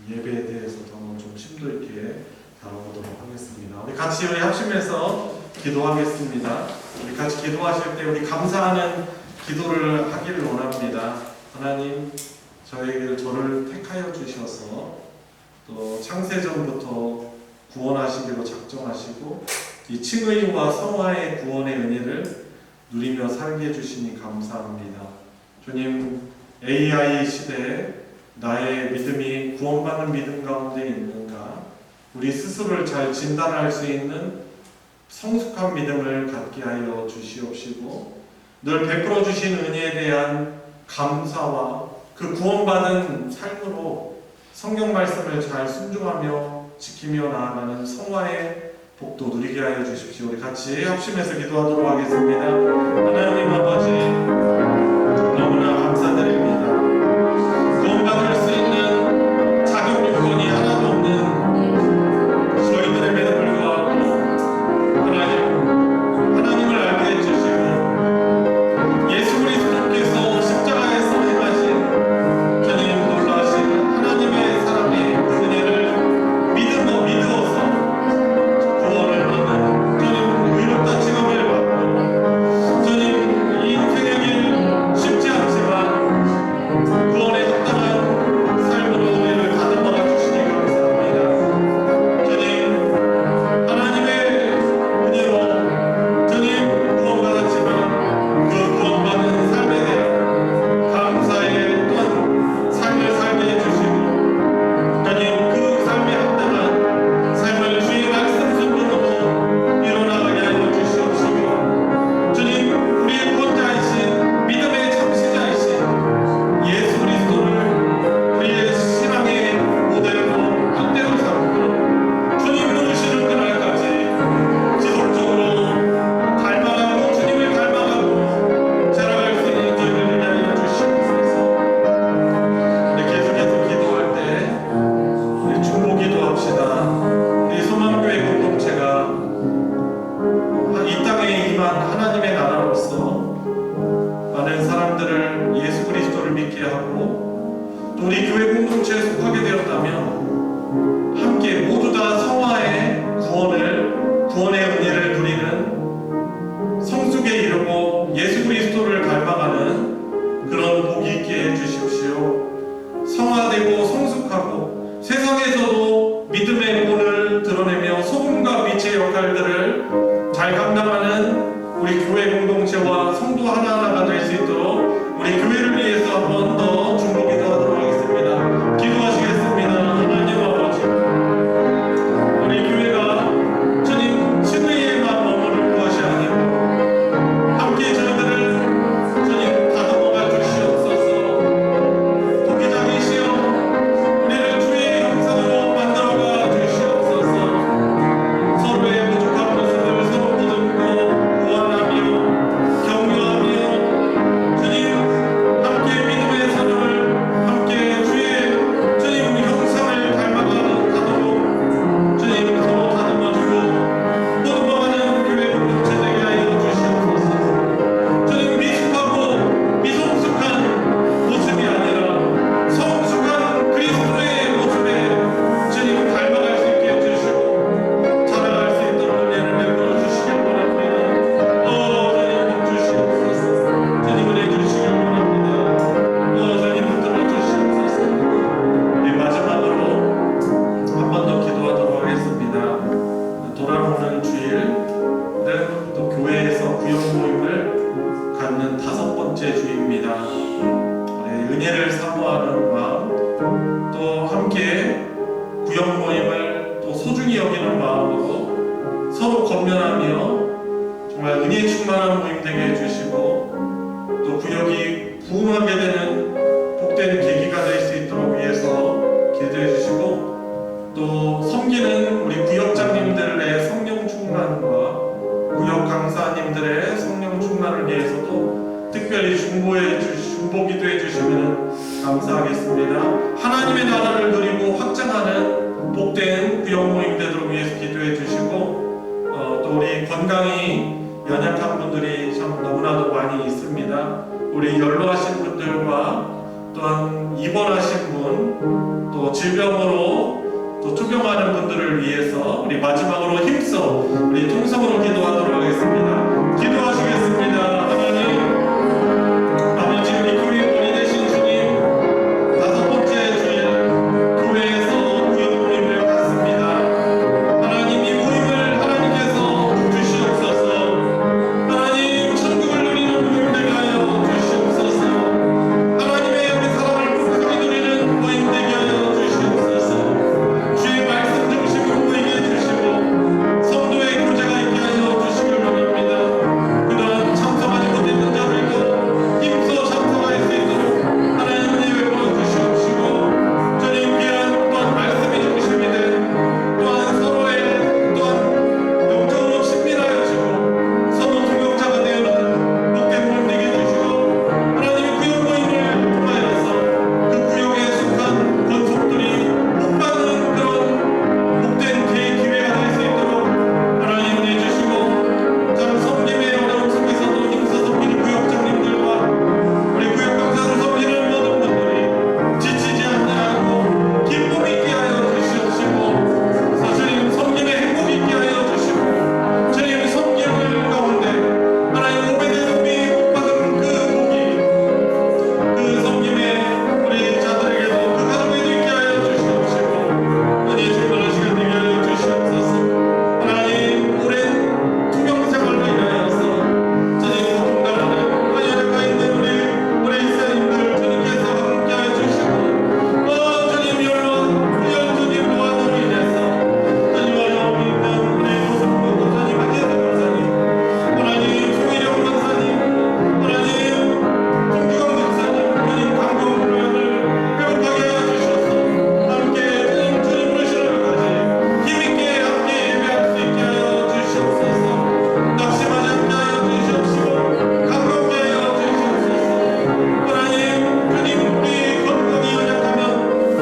예배에 대해서 더 좀 심도 있게 다뤄보도록 하겠습니다. 우리 같이 합심해서 기도하겠습니다. 우리 같이 기도하실 때 우리 감사하는 기도를 하기를 원합니다. 하나님, 저를 택하여 주셔서 또 창세전부터 구원하시기로 작정하시고 이 칭의와 성화의 구원의 은혜를 누리며 살게 해주시니 감사합니다. 주님, AI 시대에 나의 믿음이 구원받는 믿음 가운데 있는가, 우리 스스로를 잘 진단할 수 있는 성숙한 믿음을 갖게 하여 주시옵시고 늘 베풀어 주신 은혜에 대한 감사와 그 구원받은 삶으로 성경 말씀을 잘 순종하며 지키며 나아가는 성화의 복도 누리게 하여 주십시오. 우리 같이 합심해서 기도하도록 하겠습니다. 하나님 아버지, 너무나 감사드립니다. 구원받을 수 있는 자격 요건이 하나도 없는 저희들에게도 불구하고 하나님을 알게 해주시고 예수 그리스도께서 십자가에서 행하신 주님 놀라신 하나님의 사랑의 은혜를 믿어서 구원을 받는 주님 의롭다 칭함을 받고 주님 이 인생의 길 쉽지 않지만 구원에 합당한 삶으로 우리를 다듬어 주시니 감사합니다. 주님 하나님의 은혜로 주님 구원받았지만 그 구원받은 삶에 대한 감사의 또한 삶을 살게 해주시고 주님 그 삶에 합당한 삶을 주의 말씀 순종으로 이뤄나가게 하여 주시옵시고 주님 우리의 구원자이신 믿음의 창시자이신 예수 그리스도를 우리의 신앙의 모델로 뜻대로 삼고 주님 부르시는 그날까지 지속적으로 닮아가고 주님을 닮아가고 자라갈 수 있는 저희를 위하여 주시옵소서. 우리 계속해서 기도할 때 우리 중보 기도합시다. 우리 소망교회 공동체가 이 땅에 임한 하나님의 나라로서 많은 사람들을 예수 그리스도를 믿게 하고 또 우리 교회 공동체에 속하게 되었다면 함께 모두 다 성화의 구원의 은혜를 누리는 성숙에 이르고 예수 그리스도를 닮아가는 그런 복이 있게 해주십시오. 성화되고 성숙하고 세상에서도 믿음의 본을 드러내며 소금과 빛의 역할들을 잘 감당하는 우리 교회 공동체와 성도 하나하나가 될 수 있도록 우리 교회를 위해서 한 번 더 중보 기도하도록 하겠습니다. 기도하시겠습니다. 하나님 아버지, 우리 교회가 주님 칭의에만 머무를 것이 아니고 함께 저희들을 주님 다듬어가 주시옵소서. 도기장이시여 우리를 주의 형상으로 만들어가 주시옵소서. 서로의 부족한 모습을 서로 보듬고 구원하며 격려하며 주님 함께 믿음의 삶을 함께 주의 주님 형상을 닮아가는 다도록 주님 서로 다듬어주고 보듬어가는 교회 공동체 되게 하여 주시옵소서. 주님 미숙하고 미성숙한 모습이 아니라 성숙한 그리스도의 모습에 주님 닮아갈 수 있게 해주시고 자라갈 수 있도록 은혜를 베풀어 주시길 원합니다. 주님 주시옵소서. 주님 은혜 주시길 원합니다. 주님 붙들어 주시옵소서. 우리 마지막으로 한 번 더 기도하도록 하겠습니다. 돌아오는 주일은 또 교회에서 구역 모임을 갖는 5번째 주입니다. 은혜를 사모하는 마음, 또 함께 구역 모임을 또 소중히 여기는 마음으로 서로 건면하며 정말 은혜 충만한 모임 되게 해주시고 또 구역이 부흥하게 되는 복된 계기가 될 수 있도록 위해서 기도해 주시고 또 섬기는 우리 구역장님들의 성령 충만과 구역 강사님들의 성령 충만을 위해서도 특별히 중보 기도해 주시면 감사하겠습니다. 하나님의 나라를 누리고 확장하는 복된 구역 모임 되도록 위해서 기도해 주시고 또 우리 건강이 연약한 분들이 참 너무나도 많이 있습니다. 우리 연로하신 분들과 또한 입원하신 분, 또 질병으로 또 투병하는 분들을 위해서 우리 마지막으로 힘써 우리 통성으로 기도하도록 하겠습니다. 기도하시겠습니다. 하나님, 아버지 우리 교회 본이 되신 주님, 5번째 주일 교회에서 구역 모임을 갖습니다. 하나님 이 모임을 하나님께서 주시옵소서. 하나님 천국을 누리는 모임 되게 하여 주시옵소서. 하나님의 우리 사랑을 풍성히 누리는 모임 되게 하여 주시옵소서. 주의 말씀 중심으로 모이게 해주시고 성도의 교제가 있게 하여 주시길 원합니다. 그동안 참석하지 못했던 자들도 힘써 참석할 수 있도록 하나님 은혜 베풀어 주시옵시고 주님 귀한 또한 말씀이 중심이 된 또한 서로의 또한 영적으로 친밀하여 주고 서로 동역자가 되어는 복된 모임 되게 해주시고 하나님의 구역 모임을 통하여서 그 구역에 속한 권속들이 복받는 그런 복된 기회가 될 수 있도록 하나님 은혜 주시고 참 섬김의 어려움 속에서도 힘써 섬기는 구역장님들과 우리 구역 강사로 섬기는 모든 분들이 지치지 않냐고 기쁨 있게 하여 주시옵시고 주님 섬김의 행복 있게 하여 주시고 주님 섬김을 가운데 하나님 오베데돔이 복받은 그 복이 그 섬김의 우리 자들에게도 그 가족에도 있게 하여 주시옵시고 은혜 충만한 시간 되게 하여 주시옵소서. 하나님 오랜 투병 생활로 인하여서 주님 고통당하는 연약가 있는 우리 이사님들 주님께서 함께 하여 주시고 주님 연로한 주님 노안으로 인해서 주님 어려움 있는 우리 조승구 목사님 박재성 목사님 하나님 송일영 목사님 하나님 송주광 목사님 주님 강경 훈련을 회복하게 하여 주셔서 함께 주님 부르시는 것까지 힘있게 함께 예배할 수 있게 하여 주시옵소서. 낙심하지 않게 하여 주시옵시고 감격게 하여 주시옵소서. 하나님 주님 우리 건강이 연약하면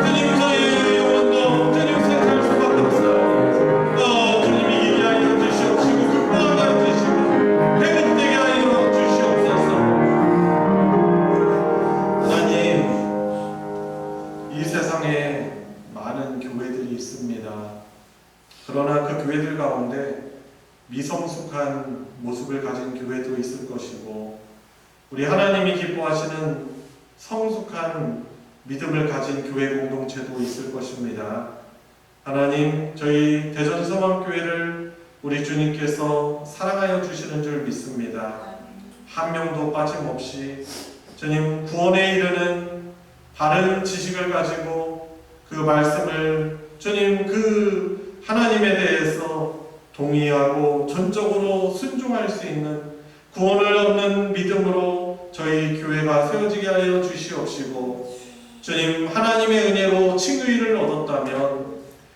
주님 저희의 영혼도 주님 생각할 수밖에 없어요. 주님 이기게 하여 주시옵시고 극복하게 하여 주시고 회복되게 하여 주시옵소서. 하나님 이 세상에 많은 교회들이 있습니다. 그러나 그 교회들 가운데 미성숙한 모습을 가진 교회도 있을 것이고 우리 하나님이 기뻐하시는 성숙한 믿음을 가진 교회 공동체도 있을 것입니다. 하나님 저희 대전성황교회를 우리 주님께서 사랑하여 주시는 줄 믿습니다. 한 명도 빠짐없이 주님 구원에 이르는 바른 지식을 가지고 그 말씀을 주님 그 하나님에 대해서 동의하고 전적으로 순종할 수 있는 구원을 얻는 믿음으로 저희 교회가 세워지게 하여 주시옵시고 주님 하나님의 은혜로 칭의를 얻었다면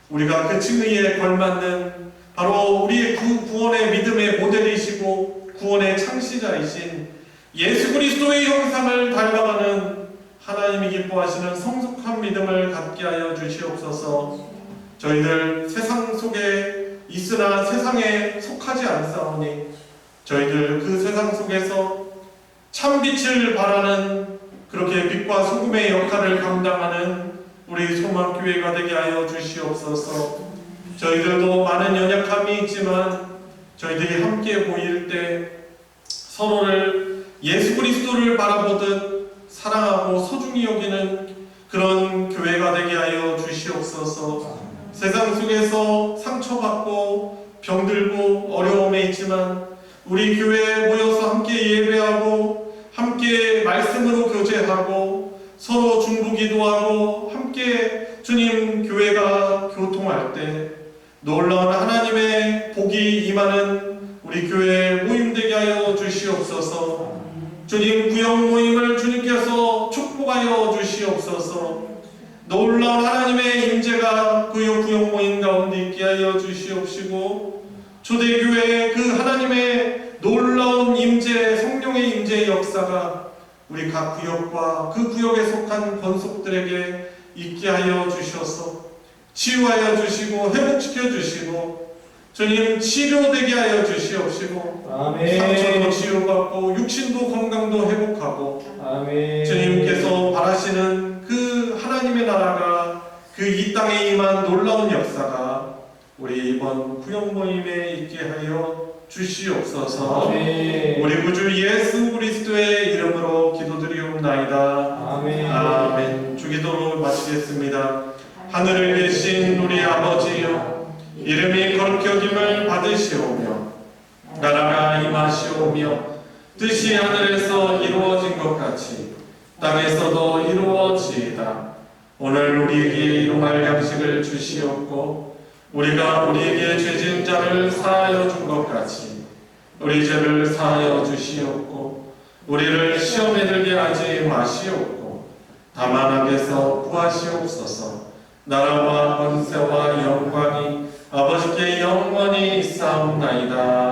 우리가 그 칭의에 걸맞는 바로 우리의 구원의 믿음의 모델이시고 구원의 창시자이신 예수 그리스도의 형상을 닮아가는 하나님이 기뻐하시는 성숙한 믿음을 갖게 하여 주시옵소서. 저희들 세상 속에 있으나 세상에 속하지 않사오니 저희들 그 세상 속에서 참빛을 바라는 그렇게 빛과 소금의 역할을 감당하는 우리 소망교회가 되게 하여 주시옵소서. 저희들도 많은 연약함이 있지만 저희들이 함께 모일 때 서로를 예수 그리스도를 바라보듯 사랑하고 소중히 여기는 그런 교회가 되게 하여 주시옵소서. 세상 속에서 상처받고 병들고 어려움에 있지만 우리 교회에 모여서 함께 예배하고 함께 말씀으로 교제하고 서로 중보기도하고 함께 주님 교회가 교통할 때 놀라운 하나님의 복이 임하는 우리 교회 모임되게 주님 구역 모임을 주님께서 축복하여 주시옵소서. 놀라운 하나님의 임재가 구역 모임 가운데 있게 하여 주시옵시고 초대교회의 그 하나님의 놀라운 임재, 성령의 임재의 역사가 우리 각 구역과 그 구역에 속한 권속들에게 있게 하여 주셔서 치유하여 주시고 회복시켜 주시고 주님 치료되게 하여 주시옵시고 아멘. 상처도 치유받고 육신도 건강도 회복하고 아멘. 주님께서 바라시는 그 하나님의 나라가 그 이 땅에 임한 놀라운 역사가 우리 이번 구역 모임에 있게 하여 주시옵소서. 아멘. 우리 구주 예수 그리스도의 이름으로 기도드리옵나이다. 아멘. 아멘. 주기도로 마치겠습니다. 하늘에 계신 우리 아버지여, 이름이 거룩히 여김을 받으시오며 나라가 임하시오며 뜻이 하늘에서 이루어진 것 같이 땅에서도 이루어지이다. 오늘 우리에게 일용할 양식을 주시옵고 우리가 우리에게 죄진 자를 사하여 준 것 같이 우리 죄를 사하여 주시옵고 우리를 시험에 들게 하지 마시옵고 다만 악에서 구하시옵소서. 나라와 권세와 영광이 아버지께 영원히 있사옵나이다.